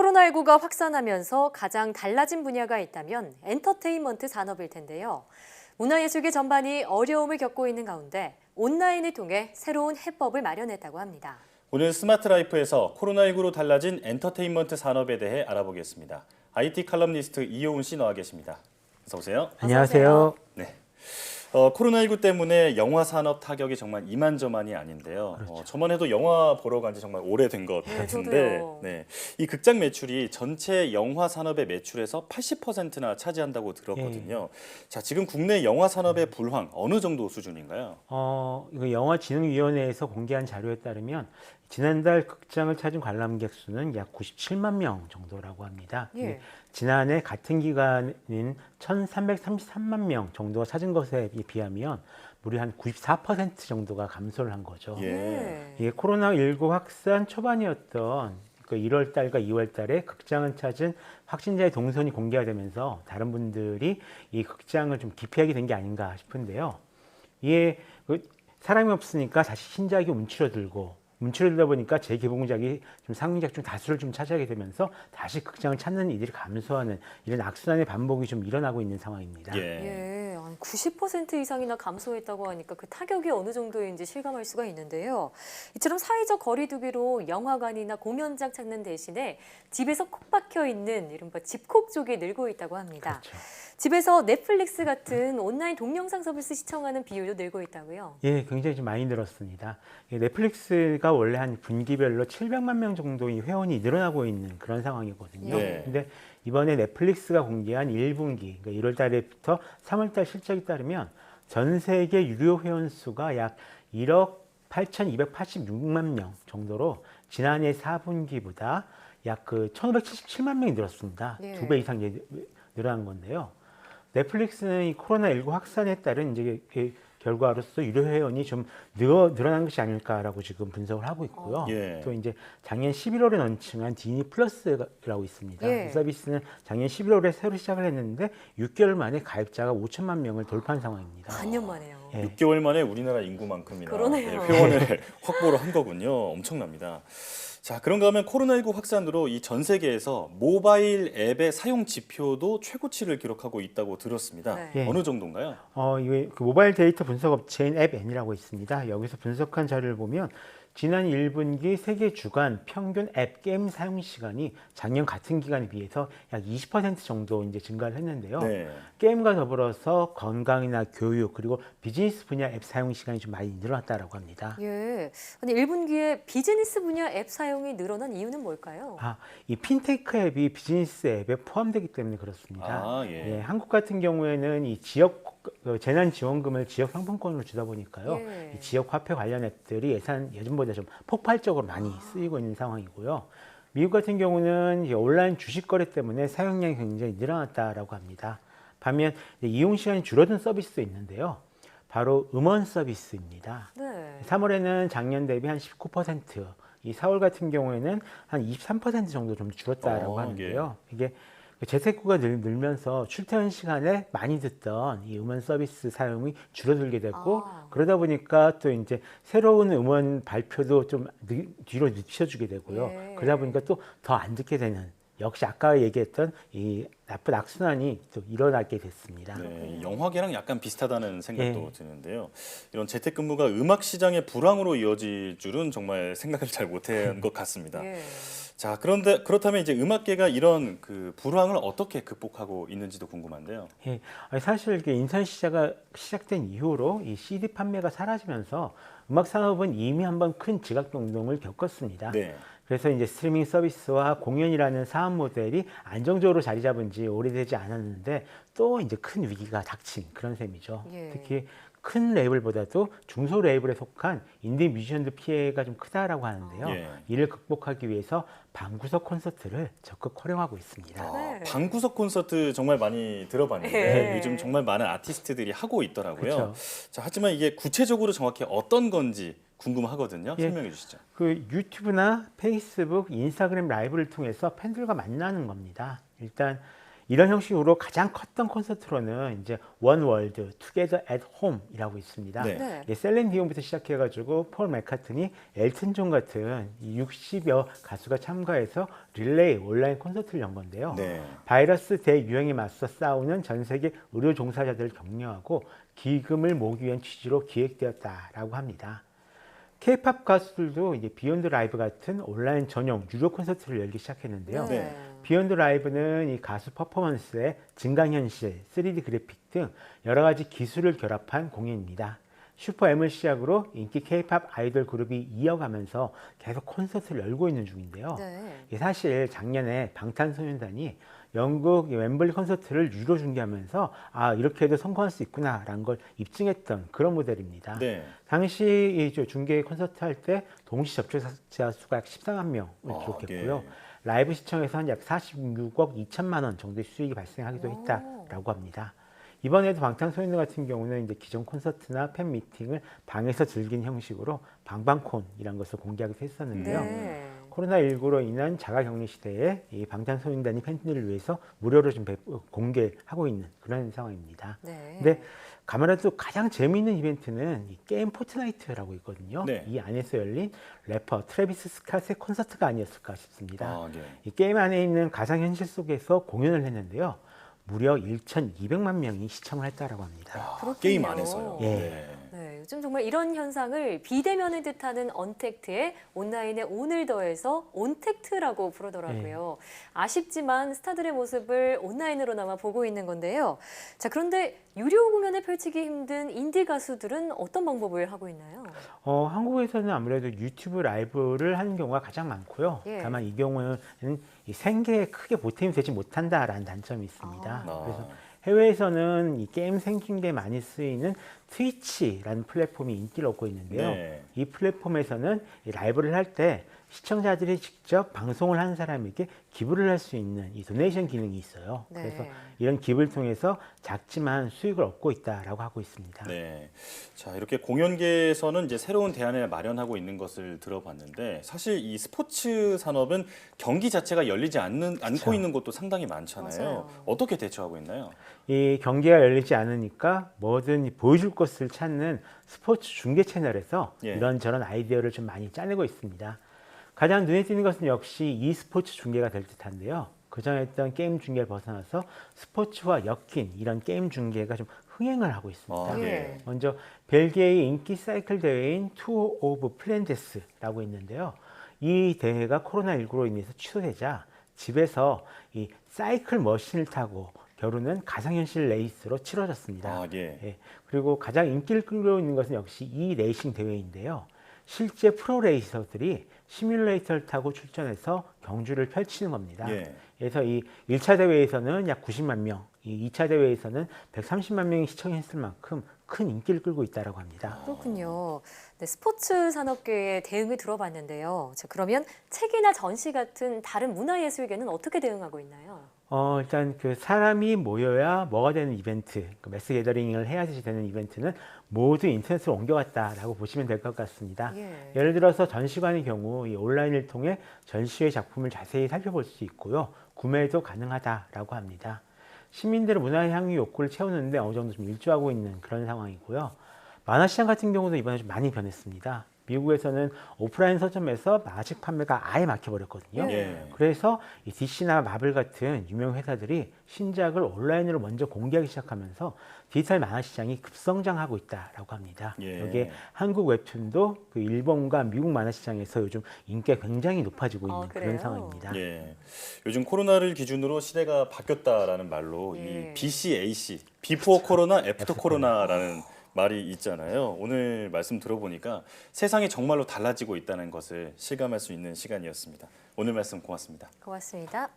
코로나19가 확산하면서 가장 달라진 분야가 있다면 엔터테인먼트 산업일 텐데요. 문화예술계 전반이 어려움을 겪고 있는 가운데 온라인을 통해 새로운 해법을 마련했다고 합니다. 오늘 스마트 라이프에서 코로나19로 달라진 엔터테인먼트 산업에 대해 알아보겠습니다. IT 칼럼니스트 이효은 씨 나와 계십니다. 어서 오세요. 안녕하세요. 네. 코로나19 때문에 영화 산업 타격이 정말 이만저만이 아닌데요. 그렇죠. 저만 해도 영화 보러 간 지 정말 오래된 것 같은데 저도요. 이 극장 매출이 전체 영화 산업의 매출에서 80%나 차지한다고 들었거든요. 자, 지금 국내 영화 산업의 불황 어느 정도 수준인가요? 이거 영화진흥위원회에서 공개한 자료에 따르면 지난달 극장을 찾은 관람객 수는 약 97만 명 정도라고 합니다. 예. 지난해 같은 기간인 1,333만 명 정도가 찾은 것에 비하면 무려 한 94% 정도가 감소를 한 거죠. 예. 이게 코로나19 확산 초반이었던 그 1월 달과 2월 달에 극장을 찾은 확진자의 동선이 공개가 되면서 다른 분들이 이 극장을 좀 기피하게 된 게 아닌가 싶은데요. 이게 사람이 없으니까 다시 신작이 움츠러들다 보니까 재개봉작이 좀 상영작 중 다수를 좀 차지하게 되면서 다시 극장을 찾는 이들이 감소하는 이런 악순환의 반복이 좀 일어나고 있는 상황입니다. 예, 한 90% 이상이나 감소했다고 하니까 그 타격이 어느 정도인지 실감할 수가 있는데요. 이처럼 사회적 거리두기로 영화관이나 공연장 찾는 대신에 집에서 콕 박혀 있는 이른바 집콕 쪽이 늘고 있다고 합니다. 그렇죠. 집에서 넷플릭스 같은 온라인 동영상 서비스 시청하는 비율도 늘고 있다고요? 예, 굉장히 좀 많이 늘었습니다. 넷플릭스가 원래 한 분기별로 700만 명 정도의 회원이 늘어나고 있는 그런 상황이거든요. 네. 근데 이번에 넷플릭스가 공개한 1분기, 그러니까 1월 달부터 3월 달 실적에 따르면 전 세계 유료 회원 수가 약 1억 8,286만 명 정도로 지난해 4분기보다 약 1,577만 명이 늘었습니다. 예. 2배 이상 늘어난 건데요. 넷플릭스는 이 코로나19 확산에 따른 이제 결과로서 유료 회원이 좀 늘어난 것이 아닐까라고 지금 분석을 하고 있고요. 예. 또 이제 작년 11월에 런칭한 디즈니 플러스라고 있습니다. 예. 이 서비스는 작년 11월에 새로 시작을 했는데 6개월 만에 가입자가 5천만 명을 돌파한 상황입니다. 반년 만에요. 예. 6개월 만에 우리나라 인구만큼이나 그러네요. 회원을 확보를 한 거군요. 엄청납니다. 자, 그런가 하면 코로나19 확산으로 이 전 세계에서 모바일 앱의 사용 지표도 최고치를 기록하고 있다고 들었습니다. 네. 예. 어느 정도인가요? 이게 그 모바일 데이터 분석 업체인 앱N이라고 있습니다. 여기서 분석한 자료를 보면 지난 1분기 세계 주간 평균 앱 게임 사용 시간이 작년 같은 기간에 비해서 약 20% 정도 이제 증가를 했는데요. 네. 게임과 더불어서 건강이나 교육 그리고 비즈니스 분야 앱 사용 시간이 좀 많이 늘어났다라고 합니다. 예. 아니 1분기에 비즈니스 분야 앱 사용이 늘어난 이유는 뭘까요? 이 핀테크 앱이 비즈니스 앱에 포함되기 때문에 그렇습니다. 아, 예. 한국 같은 경우에는 이 지역 재난 지원금을 지역 상품권으로 주다 보니까요. 예. 이 지역 화폐 관련 앱들이 예전보다 좀 폭발적으로 많이 쓰이고 있는 상황이고요. 미국 같은 경우는 이 온라인 주식 거래 때문에 사용량이 굉장히 늘어났다라고 합니다. 반면 이용 시간이 줄어든 서비스도 있는데요. 바로 음원 서비스입니다. 네. 3월에는 작년 대비 한 19%, 이 4월 같은 경우에는 한 23% 정도 좀 줄었다라고 하는데요. 이게 재택구가 늘면서 출퇴근 시간에 많이 듣던 이 음원 서비스 사용이 줄어들게 됐고 그러다 보니까 또 이제 새로운 음원 발표도 좀 뒤로 늦춰주게 되고요. 예. 그러다 보니까 또 더 안 듣게 되는 역시 아까 얘기했던 이 나쁜 악순환이 또 일어나게 됐습니다. 네, 영화계랑 약간 비슷하다는 생각도 예. 드는데요. 이런 재택근무가 음악 시장의 불황으로 이어질 줄은 정말 생각을 잘 못한 것 같습니다. 예. 자, 그렇다면 이제 음악계가 이런 그 불황을 어떻게 극복하고 있는지도 궁금한데요. 예, 사실 이게 인터넷 시작된 이후로 이 CD 판매가 사라지면서 음악 산업은 이미 한번 큰 지각 변동을 겪었습니다. 네. 그래서 이제 스트리밍 서비스와 공연이라는 사업 모델이 안정적으로 자리 잡은 지 오래되지 않았는데 또 이제 큰 위기가 닥친 그런 셈이죠. 예. 특히 큰 레이블보다도 중소 레이블에 속한 인디 뮤지션들 피해가 좀 크다라고 하는데요. 예. 이를 극복하기 위해서 방구석 콘서트를 적극 활용하고 있습니다. 네. 방구석 콘서트 정말 많이 들어봤는데 예. 요즘 정말 많은 아티스트들이 하고 있더라고요. 그렇죠. 자, 하지만 이게 구체적으로 정확히 어떤 건지 궁금하거든요. 예. 설명해 주시죠. 그 유튜브나 페이스북, 인스타그램 라이브를 통해서 팬들과 만나는 겁니다. 일단 이런 형식으로 가장 컸던 콘서트로는 이제 One World, Together at Home이라고 있습니다. 네. 네. 이 셀린 디온부터 시작해가지고 폴 맥카트니, 엘튼 존 같은 60여 가수가 참가해서 릴레이 온라인 콘서트를 연 건데요. 네. 바이러스 대유행에 맞서 싸우는 전 세계 의료 종사자들을 격려하고 기금을 모으기 위한 취지로 기획되었다라고 합니다. K-팝 가수들도 이제 비욘드 라이브 같은 온라인 전용 유료 콘서트를 열기 시작했는데요. 네. 비욘드 라이브는 이 가수 퍼포먼스에 증강현실, 3D 그래픽 등 여러 가지 기술을 결합한 공연입니다. 슈퍼 M을 시작으로 인기 K-팝 아이돌 그룹이 이어가면서 계속 콘서트를 열고 있는 중인데요. 네. 사실 작년에 방탄소년단이 영국 웸블리 콘서트를 유료 중계하면서 아 이렇게 해도 성공할 수 있구나라는 걸 입증했던 그런 모델입니다. 네. 당시 이 중계 콘서트 할 때 동시 접촉자 수가 약 14만 명을 기록했고요. 예. 라이브 시청에서는 약 46억 2천만 원 정도의 수익이 발생하기도 했다라고 합니다. 이번에도 방탄소년단 같은 경우는 이제 기존 콘서트나 팬 미팅을 방에서 즐긴 형식으로 방방콘이라는 것을 공개하기도 했었는데요. 네. 코로나19로 인한 자가격리 시대에 이 방탄소년단이 팬들을 위해서 무료로 좀 공개하고 있는 그런 상황입니다. 네. 근데 아무래도 가장 재미있는 이벤트는 이 게임 포트나이트라고 있거든요. 네. 이 안에서 열린 래퍼 트래비스 스캇의 콘서트가 아니었을까 싶습니다. 아, 네. 이 게임 안에 있는 가상현실 속에서 공연을 했는데요. 무려 1,200만 명이 시청을 했다라고 합니다. 아, 그렇군요. 게임 안에서요. 예. 네. 네, 요즘 정말 이런 현상을 비대면을 뜻하는 언택트에 온라인에 온을 더해서 온택트라고 부르더라고요. 아쉽지만 스타들의 모습을 온라인으로나마 보고 있는 건데요. 자, 그런데 유료 공연을 펼치기 힘든 인디 가수들은 어떤 방법을 하고 있나요? 한국에서는 아무래도 유튜브 라이브를 하는 경우가 가장 많고요. 예. 다만 이 경우에는 이 생계에 크게 보탬이 되지 못한다라는 단점이 있습니다. 아. 그래서 해외에서는 이 게임 생중계에 많이 쓰이는 트위치라는 플랫폼이 인기를 얻고 있는데요. 네. 이 플랫폼에서는 이 라이브를 할 때 시청자들이 직접 방송을 하는 사람에게 기부를 할 수 있는 이 도네이션 기능이 있어요. 네. 그래서 이런 기부를 통해서 작지만 수익을 얻고 있다라고 하고 있습니다. 네. 자, 이렇게 공연계에서는 이제 새로운 대안을 마련하고 있는 것을 들어봤는데 사실 이 스포츠 산업은 경기 자체가 열리지 않고 있는 곳도 상당히 많잖아요. 맞아요. 어떻게 대처하고 있나요? 이 경기가 열리지 않으니까 뭐든 보여줄 것을 찾는 스포츠 중계 채널에서 예. 이런저런 아이디어를 좀 많이 짜내고 있습니다. 가장 눈에 띄는 것은 역시 e스포츠 중계가 될 듯한데요. 그전에 했던 게임 중계를 벗어나서 스포츠와 엮인 이런 게임 중계가 좀 흥행을 하고 있습니다. 아, 예. 예. 먼저 벨기에의 인기 사이클 대회인 투어 오브 플랜데스라고 있는데요. 이 대회가 코로나19로 인해서 취소되자 집에서 이 사이클 머신을 타고 겨루는 가상현실 레이스로 치러졌습니다. 아, 예. 예, 그리고 가장 인기를 끌고 있는 것은 역시 이 레이싱 대회인데요. 실제 프로 레이서들이 시뮬레이터를 타고 출전해서 경주를 펼치는 겁니다. 예. 그래서 이 1차 대회에서는 약 90만 명, 이 2차 대회에서는 130만 명이 시청했을 만큼 큰 인기를 끌고 있다고 합니다. 그렇군요. 네, 스포츠 산업계의 대응을 들어봤는데요. 자, 그러면 책이나 전시 같은 다른 문화예술계는 어떻게 대응하고 있나요? 일단 그 사람이 모여야 뭐가 되는 이벤트, 그 매스 게더링을 해야지 되는 이벤트는 모두 인터넷으로 옮겨갔다라고 보시면 될 것 같습니다. 예. 예를 들어서 전시관의 경우 이 온라인을 통해 전시회 작품을 자세히 살펴볼 수 있고요. 구매도 가능하다라고 합니다. 시민들의 문화향유 욕구를 채우는데 어느 정도 좀 일조하고 있는 그런 상황이고요. 만화시장 같은 경우도 이번에 좀 많이 변했습니다. 미국에서는 오프라인 서점에서 마직 판매가 아예 막혀버렸거든요. 예. 그래서 이 DC나 마블 같은 유명 회사들이 신작을 온라인으로 먼저 공개하기 시작하면서 디지털 만화 시장이 급성장하고 있다라고 합니다. 예. 여기에 한국 웹툰도 그 일본과 미국 만화 시장에서 요즘 인기가 굉장히 높아지고 있는 그래요? 그런 상황입니다. 예. 요즘 코로나를 기준으로 시대가 바뀌었다라는 말로 예. 이 BCAC, 비포 코로나, 애프터 코로나라는 말이 있잖아요. 오늘 말씀 들어보니까 세상이 정말로 달라지고 있다는 것을 실감할 수 있는 시간이었습니다. 오늘 말씀 고맙습니다. 고맙습니다.